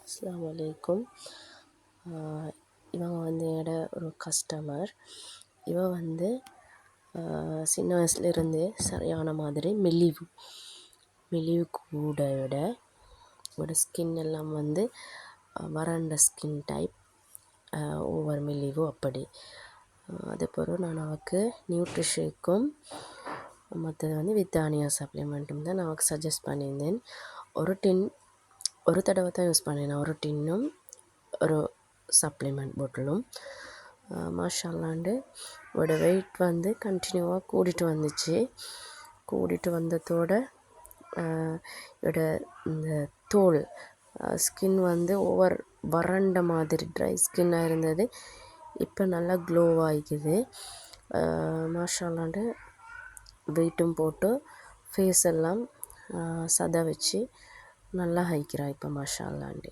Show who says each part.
Speaker 1: அஸ்ஸலாமு அலைக்கும். இவங்க வந்து என்னோட ஒரு கஸ்டமர். இவன் வந்து சின்ன வயசுலேருந்தே சரியான மாதிரி மெலிவு கூட விட ஒரு ஸ்கின் எல்லாம் வந்து வறண்ட ஸ்கின் டைப், ஓவர் மெலிவு அப்படி. அதே பிறகு நான் அவருக்கு நியூட்ரிஷேக்கும் மற்றது வந்து வித்தானியா சப்ளிமெண்ட்டும் தான் நான் அவருக்கு சஜஸ்ட் பண்ணியிருந்தேன். ஒரு தடவை தான் யூஸ் பண்ணினேன், ஒரு டின்னும் ஒரு சப்ளிமெண்ட் பாட்டிலும். மாஷால்லாண்டு அவரோட வெயிட் வந்து கண்டினியூவாக கூடிட்டு வந்ததோட இதோட இந்த தோல் ஸ்கின் வந்து ஓவர் வறண்ட மாதிரி ட்ரை ஸ்கின்னாக இருந்தது, இப்போ நல்லா க்ளோ ஆகிக்குது. மாஷால்லாண்டு வெயிட்டும் போட்டு ஃபேஸ் எல்லாம் சதை வச்சு நல்லா ஹைக்கிறா இப்போ மாஷால்லாண்டு.